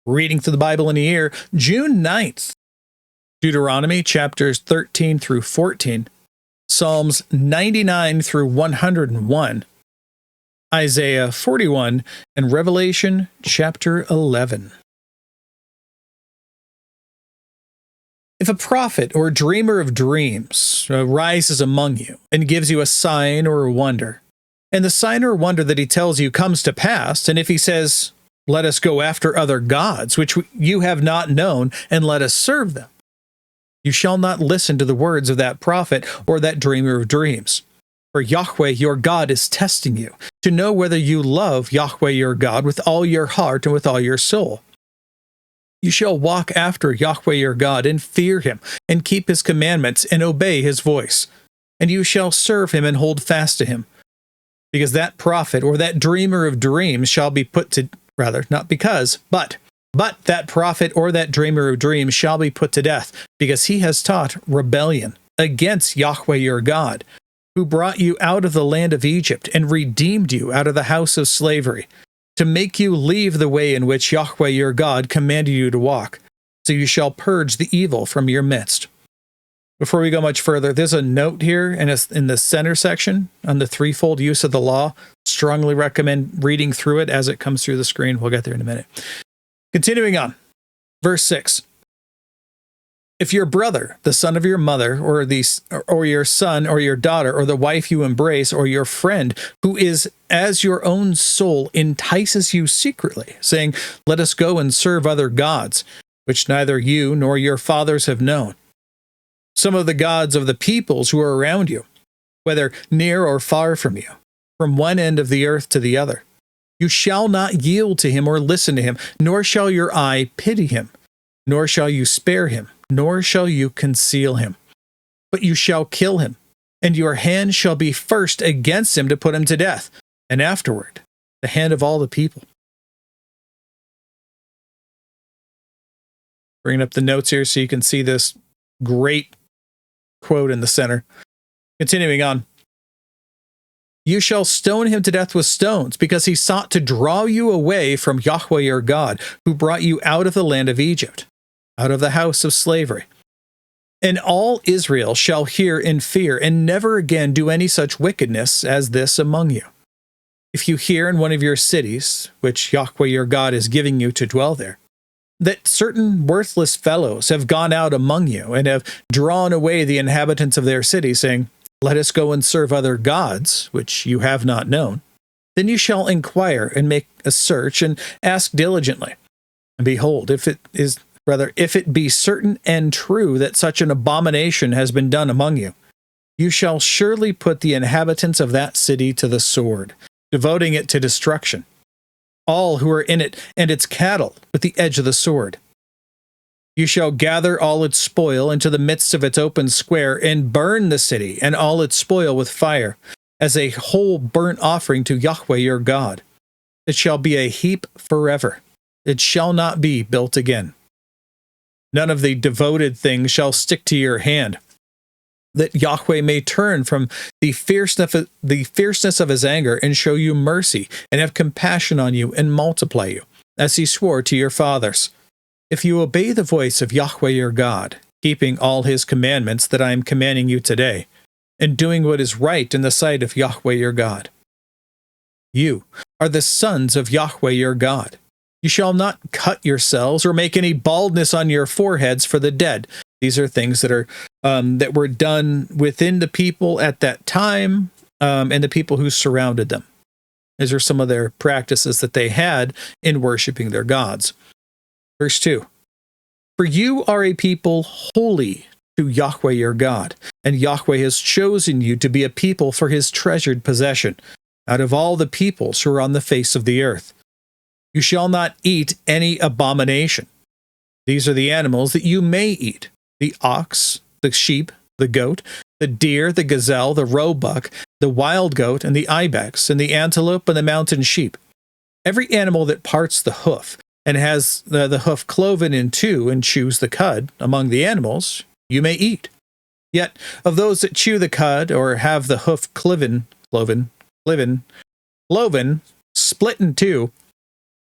Reading through the Bible in a year, June 9th, Deuteronomy chapters 13 through 14, Psalms 99 through 101, Isaiah 41, and Revelation chapter 11. If a prophet or dreamer of dreams rises among you and gives you a sign or a wonder, and the sign or wonder that he tells you comes to pass, and if he says, "Let us go after other gods, which you have not known, and let us serve them," you shall not listen to the words of that prophet or that dreamer of dreams. For Yahweh your God is testing you, to know whether you love Yahweh your God with all your heart and with all your soul. You shall walk after Yahweh your God and fear him, and keep his commandments and obey his voice. And you shall serve him and hold fast to him. Because that prophet or that dreamer of dreams shall be put to, but that prophet or that dreamer of dreams shall be put to death, because he has taught rebellion against Yahweh your God, who brought you out of the land of Egypt and redeemed you out of the house of slavery, to make you leave the way in which Yahweh your God commanded you to walk, so you shall purge the evil from your midst. Before we go much further, there's a note here in the center section on the threefold use of the law. Strongly recommend reading through it as it comes through the screen. We'll get there in a minute. Continuing on, verse 6. If your brother, the son of your mother, or your son or your daughter, or the wife you embrace, or your friend who is as your own soul entices you secretly, saying, "Let us go and serve other gods, which neither you nor your fathers have known," some of the gods of the peoples who are around you, whether near or far from you, from one end of the earth to the other, you shall not yield to him or listen to him, nor shall your eye pity him, nor shall you spare him, nor shall you conceal him. But you shall kill him, and your hand shall be first against him to put him to death, and afterward the hand of all the people. Bringing up the notes here so you can see this great quote in the center. Continuing on. You shall stone him to death with stones, because he sought to draw you away from Yahweh your God, who brought you out of the land of Egypt, out of the house of slavery. And all Israel shall hear in fear, and never again do any such wickedness as this among you. If you hear in one of your cities, which Yahweh your God is giving you to dwell there, that certain worthless fellows have gone out among you, and have drawn away the inhabitants of their city, saying, "Let us go and serve other gods, which you have not known," then you shall inquire and make a search and ask diligently. And behold, if it be certain and true that such an abomination has been done among you, you shall surely put the inhabitants of that city to the sword, devoting it to destruction, all who are in it and its cattle with the edge of the sword. You shall gather all its spoil into the midst of its open square, and burn the city and all its spoil with fire, as a whole burnt offering to Yahweh your God. It shall be a heap forever. It shall not be built again. None of the devoted things shall stick to your hand, that Yahweh may turn from the fierceness of his anger, and show you mercy, and have compassion on you, and multiply you, as he swore to your fathers. If you obey the voice of Yahweh your God, keeping all his commandments that I am commanding you today, and doing what is right in the sight of Yahweh your God. You are the sons of Yahweh your God. You shall not cut yourselves or make any baldness on your foreheads for the dead. These are things that were done within the people at that time, and the people who surrounded them. These are some of their practices that they had in worshiping their gods. Verse 2. For you are a people holy to Yahweh your God, and Yahweh has chosen you to be a people for his treasured possession, out of all the peoples who are on the face of the earth. You shall not eat any abomination. These are the animals that you may eat: the ox, the sheep, the goat, the deer, the gazelle, the roebuck, the wild goat, and the ibex, and the antelope, and the mountain sheep. Every animal that parts the hoof, and has the hoof cloven in two, and chews the cud, among the animals, you may eat. Yet of those that chew the cud, or have the hoof cloven, split in two,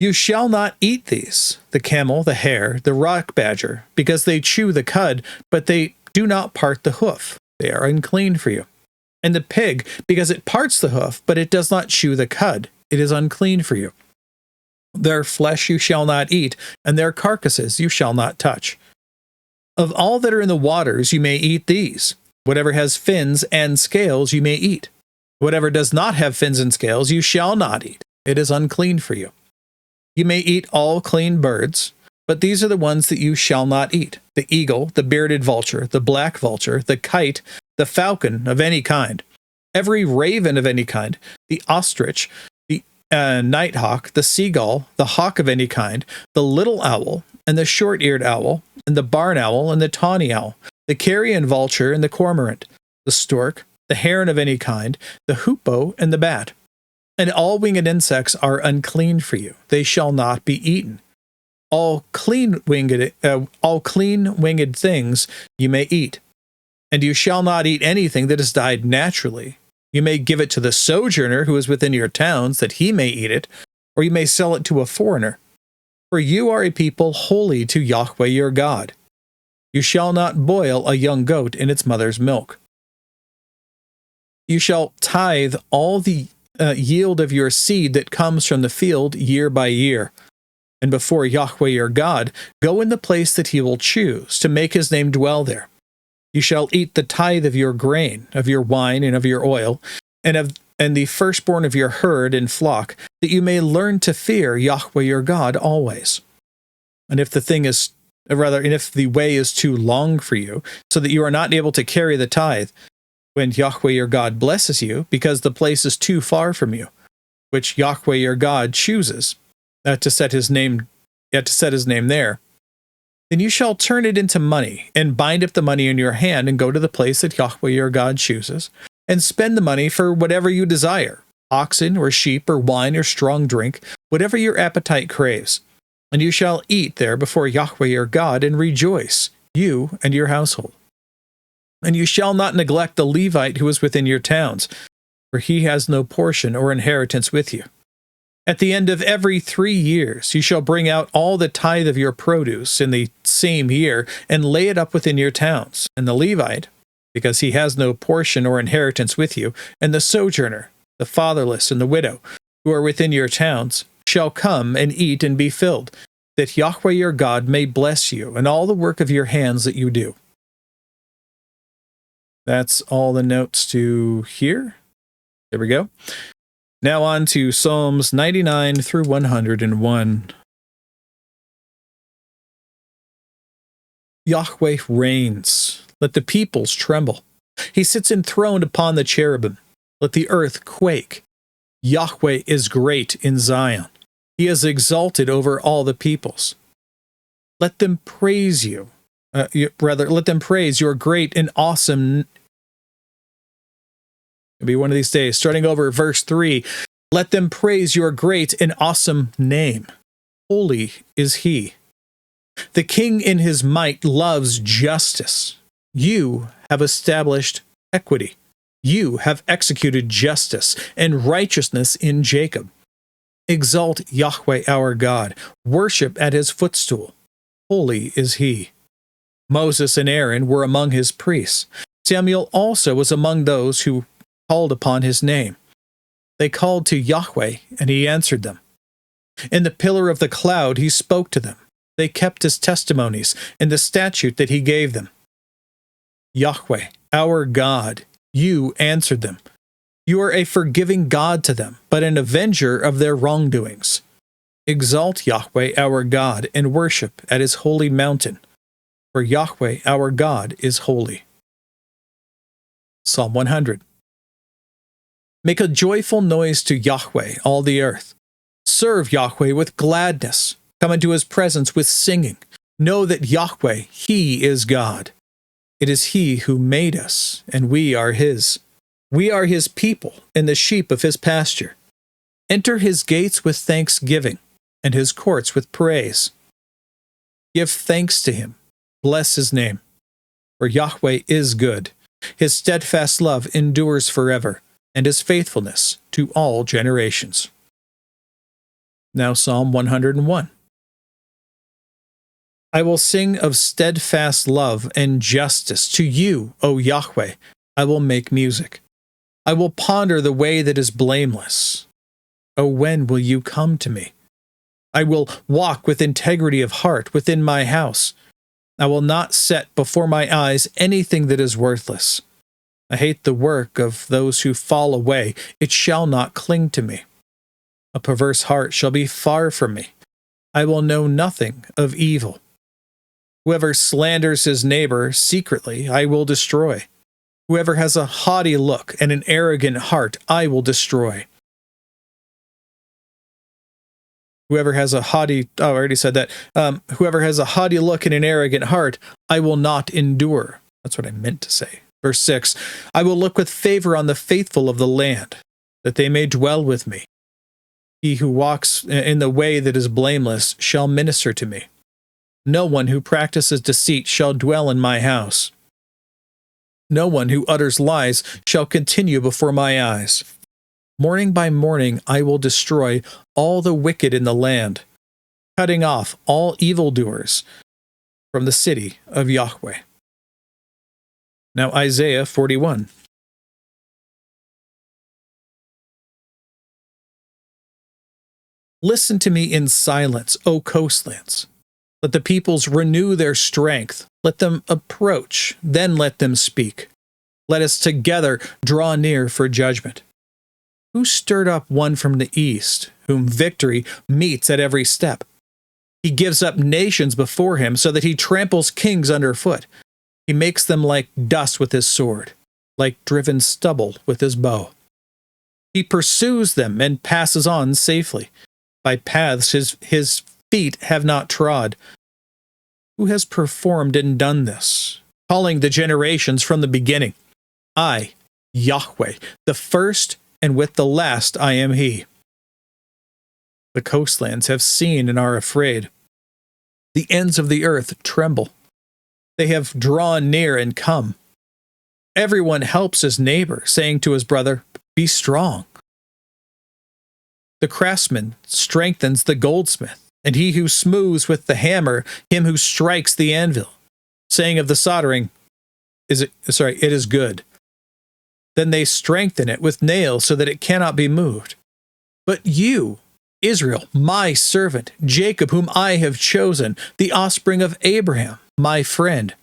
You shall not eat these, the camel, the hare, the rock badger, because they chew the cud, but they do not part the hoof. They are unclean for you. And the pig, because it parts the hoof, but it does not chew the cud. It is unclean for you. Their flesh you shall not eat, and their carcasses you shall not touch. Of all that are in the waters you may eat these. Whatever has fins and scales you may eat. Whatever does not have fins and scales you shall not eat. It is unclean for you. You may eat all clean birds, but these are the ones that you shall not eat: the eagle, the bearded vulture, the black vulture, the kite, the falcon of any kind, every raven of any kind, the ostrich, the nighthawk, the seagull, the hawk of any kind, the little owl, and the short-eared owl, and the barn owl, and the tawny owl, the carrion vulture, and the cormorant, the stork, the heron of any kind, the hoopoe, and the bat. And all winged insects are unclean for you; they shall not be eaten. All clean winged things you may eat. And you shall not eat anything that has died naturally. You may give it to the sojourner who is within your towns, that he may eat it, or you may sell it to a foreigner. For you are a people holy to Yahweh your God. You shall not boil a young goat in its mother's milk. You shall tithe all the yield of your seed that comes from the field year by year. And before Yahweh your God, go in the place that he will choose, to make his name dwell there. You shall eat the tithe of your grain, of your wine, and of your oil, and the firstborn of your herd and flock, that you may learn to fear Yahweh your God always. And if the way is too long for you, so that you are not able to carry the tithe, when Yahweh your God blesses you, because the place is too far from you, which Yahweh your God chooses to set his name there, then you shall turn it into money, and bind up the money in your hand, and go to the place that Yahweh your God chooses, and spend the money for whatever you desire, oxen or sheep or wine or strong drink, whatever your appetite craves. And you shall eat there before Yahweh your God, and rejoice, you and your household. And you shall not neglect the Levite who is within your towns, for he has no portion or inheritance with you. At the end of every 3 years you shall bring out all the tithe of your produce in the same year, and lay it up within your towns. And the Levite, because he has no portion or inheritance with you, and the sojourner, the fatherless, and the widow, who are within your towns, shall come and eat and be filled, that Yahweh your God may bless you and all the work of your hands that you do. That's all the notes to here. There we go. Now on to Psalms 99 through 101. Yahweh reigns. Let the peoples tremble. He sits enthroned upon the cherubim. Let the earth quake. Yahweh is great in Zion. He is exalted over all the peoples. Let them praise you. Let them praise your great and awesome. It'll be one of these days. Starting over at verse 3. Let them praise your great and awesome name. Holy is he. The king in his might loves justice. You have established equity. You have executed justice and righteousness in Jacob. Exalt Yahweh our God. Worship at his footstool. Holy is he. Moses and Aaron were among his priests. Samuel also was among those who called upon his name. They called to Yahweh, and he answered them. In the pillar of the cloud he spoke to them. They kept his testimonies and the statute that he gave them. Yahweh, our God, you answered them. You are a forgiving God to them, but an avenger of their wrongdoings. Exalt Yahweh our God, and worship at his holy mountain, for Yahweh our God is holy. Psalm 100. Make a joyful noise to Yahweh, all the earth. Serve Yahweh with gladness. Come into his presence with singing. Know that Yahweh, he is God. It is he who made us, and we are his. We are his people and the sheep of his pasture. Enter his gates with thanksgiving, and his courts with praise. Give thanks to him. Bless his name. For Yahweh is good. His steadfast love endures forever, and his faithfulness to all generations. Now Psalm 101. I will sing of steadfast love and justice. To you, O Yahweh, I will make music. I will ponder the way that is blameless. O when will you come to me? I will walk with integrity of heart within my house. I will not set before my eyes anything that is worthless. I hate the work of those who fall away. It shall not cling to me. A perverse heart shall be far from me. I will know nothing of evil. Whoever slanders his neighbor secretly, I will destroy. Whoever has a haughty look and an arrogant heart, I will destroy. Whoever has a haughty, I already said that. Whoever has a haughty look and an arrogant heart, I will not endure. That's what I meant to say. Verse 6, I will look with favor on the faithful of the land, that they may dwell with me. He who walks in the way that is blameless shall minister to me. No one who practices deceit shall dwell in my house. No one who utters lies shall continue before my eyes. Morning by morning I will destroy all the wicked in the land, cutting off all evildoers from the city of Yahweh. Now Isaiah 41. Listen to me in silence, O coastlands. Let the peoples renew their strength. Let them approach, then let them speak. Let us together draw near for judgment. Who stirred up one from the east, whom victory meets at every step? He gives up nations before him, so that he tramples kings underfoot. He makes them like dust with his sword, like driven stubble with his bow. He pursues them and passes on safely, by paths his feet have not trod. Who has performed and done this, calling the generations from the beginning? I, Yahweh, the first and with the last I am he. The coastlands have seen and are afraid. The ends of the earth tremble. They have drawn near and come. Everyone helps his neighbor, saying to his brother, be strong. The craftsman strengthens the goldsmith, and he who smooths with the hammer, him who strikes the anvil, saying of the soldering, it is good. Then they strengthen it with nails so that it cannot be moved. But you, Israel, my servant, Jacob, whom I have chosen, the offspring of Abraham, my friend,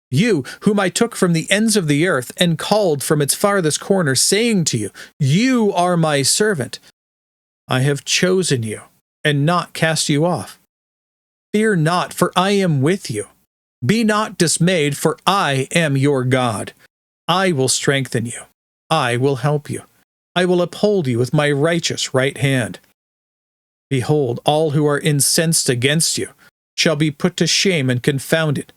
you, whom I took from the ends of the earth and called from its farthest corner, saying to you, you are my servant. I have chosen you and not cast you off. Fear not, for I am with you. Be not dismayed, for I am your God. I will strengthen you. I will help you. I will uphold you with my righteous right hand. Behold, all who are incensed against you shall be put to shame and confounded.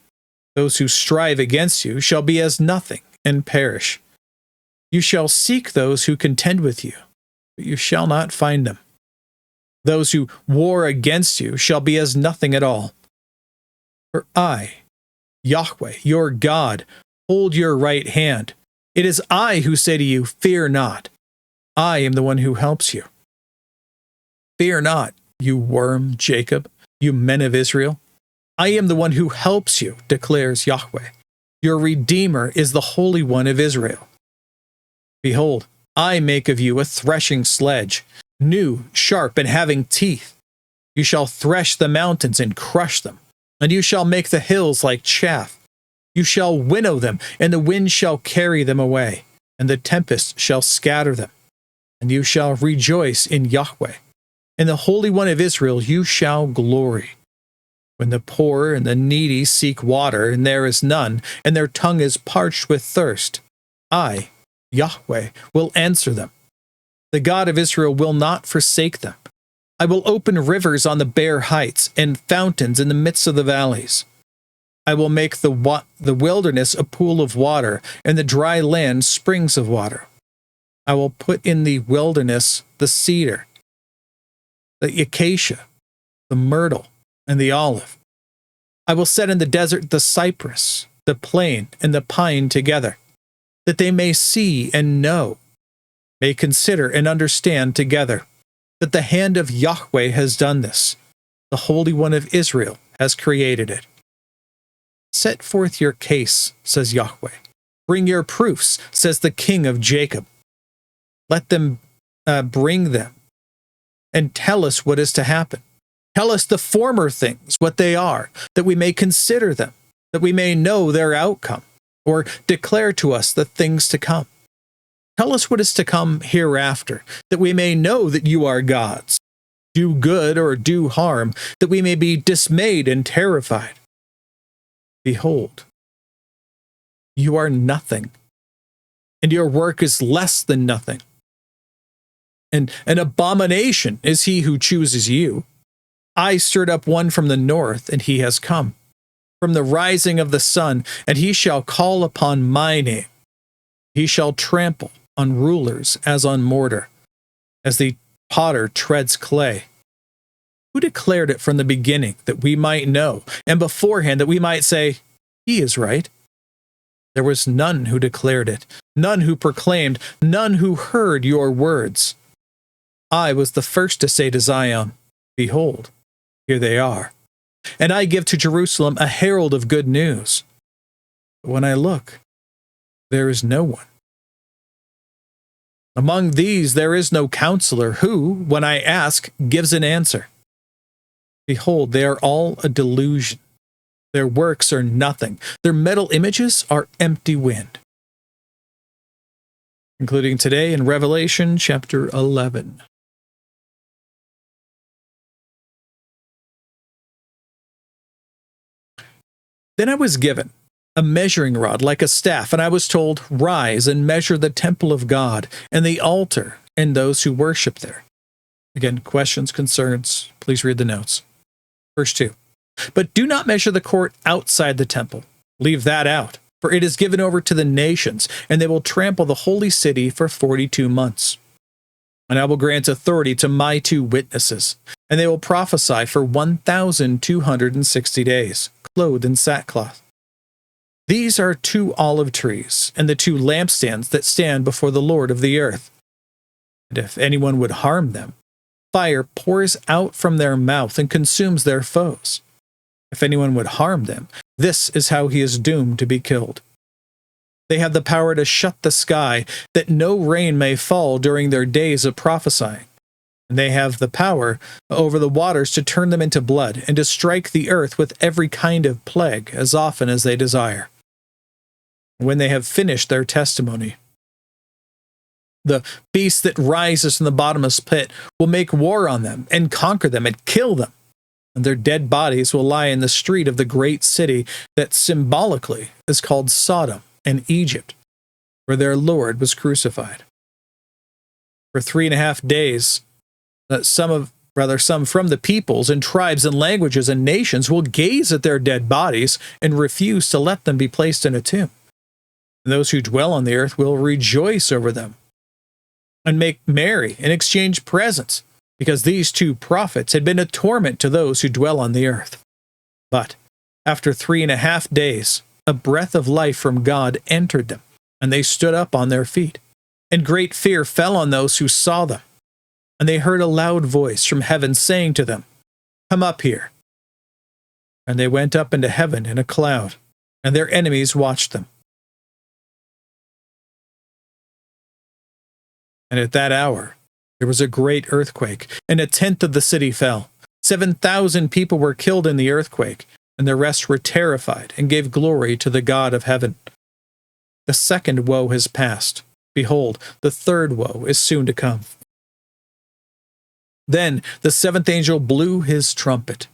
Those who strive against you shall be as nothing and perish. You shall seek those who contend with you, but you shall not find them. Those who war against you shall be as nothing at all. For I, Yahweh, your God, hold your right hand. It is I who say to you, fear not. I am the one who helps you. Fear not, you worm Jacob, you men of Israel. I am the one who helps you, declares Yahweh. Your Redeemer is the Holy One of Israel. Behold, I make of you a threshing sledge, new, sharp, and having teeth. You shall thresh the mountains and crush them, and you shall make the hills like chaff. You shall winnow them, and the wind shall carry them away, and the tempest shall scatter them. And you shall rejoice in Yahweh. In the Holy One of Israel you shall glory. When the poor and the needy seek water, and there is none, and their tongue is parched with thirst, I, Yahweh, will answer them. The God of Israel will not forsake them. I will open rivers on the bare heights, and fountains in the midst of the valleys. I will make the wilderness a pool of water, and the dry land springs of water. I will put in the wilderness the cedar, the acacia, the myrtle, and the olive. I will set in the desert the cypress, the plane, and the pine together, that they may see and know, may consider and understand together. that the hand of Yahweh has done this. The Holy One of Israel has created it. Set forth your case, says Yahweh. Bring your proofs, says the King of Jacob. Let them bring them, and tell us what is to happen. Tell us the former things, what they are, that we may consider them, that we may know their outcome, or declare to us the things to come. Tell us what is to come hereafter, that we may know that you are gods. Do good or do harm, that we may be dismayed and terrified. Behold, you are nothing, and your work is less than nothing. And an abomination is he who chooses you. I stirred up one from the north, and he has come. From the rising of the sun, and he shall call upon my name. He shall trample on rulers as on mortar, as the potter treads clay. Who declared it from the beginning, that we might know, and beforehand that we might say, he is right? There was none who declared it, none who proclaimed, none who heard your words. I was the first to say to Zion, behold, here they are. And I give to Jerusalem a herald of good news. But when I look, there is no one. Among these there is no counselor who, when I ask, gives an answer. Behold, they are all a delusion. Their works are nothing. Their metal images are empty wind. Including today in Revelation chapter 11. Then I was given a measuring rod like a staff, and I was told, rise and measure the temple of God and the altar and those who worship there. Again, questions, concerns, please read the notes. Verse 2. But do not measure the court outside the temple. Leave that out, for it is given over to the nations, and they will trample the holy city for 42 months. And I will grant authority to my 2 witnesses, and they will prophesy for 1,260 days, clothed in sackcloth. These are 2 olive trees, and the 2 lampstands that stand before the Lord of the earth. And if anyone would harm them, fire pours out from their mouth and consumes their foes. If anyone would harm them, this is how he is doomed to be killed. They have the power to shut the sky, that no rain may fall during their days of prophesying. And they have the power over the waters to turn them into blood, and to strike the earth with every kind of plague as often as they desire. When they have finished their testimony, the beast that rises from the bottomless pit will make war on them, and conquer them, and kill them. And their dead bodies will lie in the street of the great city that symbolically is called Sodom and Egypt, where their Lord was crucified. For 3.5 days, some from the peoples and tribes and languages and nations will gaze at their dead bodies and refuse to let them be placed in a tomb. And those who dwell on the earth will rejoice over them and make merry and exchange presents, because these 2 prophets had been a torment to those who dwell on the earth. But after 3.5 days, a breath of life from God entered them, and they stood up on their feet. And great fear fell on those who saw them. And they heard a loud voice from heaven saying to them, come up here. And they went up into heaven in a cloud, and their enemies watched them. And at that hour, there was a great earthquake, and 1/10 of the city fell. 7,000 people were killed in the earthquake, and the rest were terrified and gave glory to the God of heaven. The second woe has passed. Behold, the third woe is soon to come. Then the 7th angel blew his trumpet.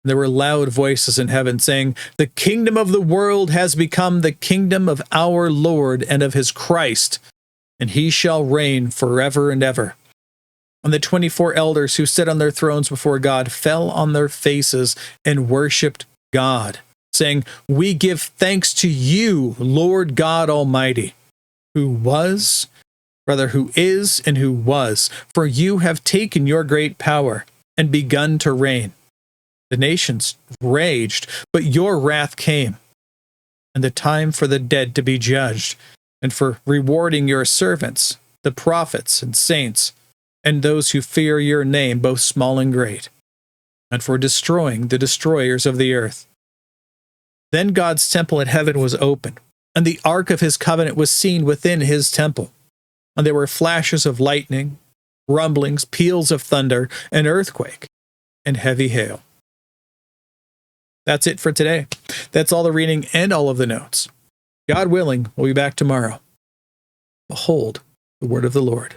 There were loud voices in heaven saying, the kingdom of the world has become the kingdom of our Lord and of his Christ, and he shall reign forever and ever. And the 24 elders who sit on their thrones before God fell on their faces and worshipped God, saying, we give thanks to you, Lord God Almighty, who is and who was, for you have taken your great power and begun to reign. The nations raged, but your wrath came, and the time for the dead to be judged, and for rewarding your servants, the prophets and saints, and those who fear your name, both small and great, and for destroying the destroyers of the earth. Then God's temple in heaven was opened, and the ark of his covenant was seen within his temple. And there were flashes of lightning, rumblings, peals of thunder, an earthquake, and heavy hail. That's it for today. That's all the reading and all of the notes. God willing, we'll be back tomorrow. Behold the word of the Lord.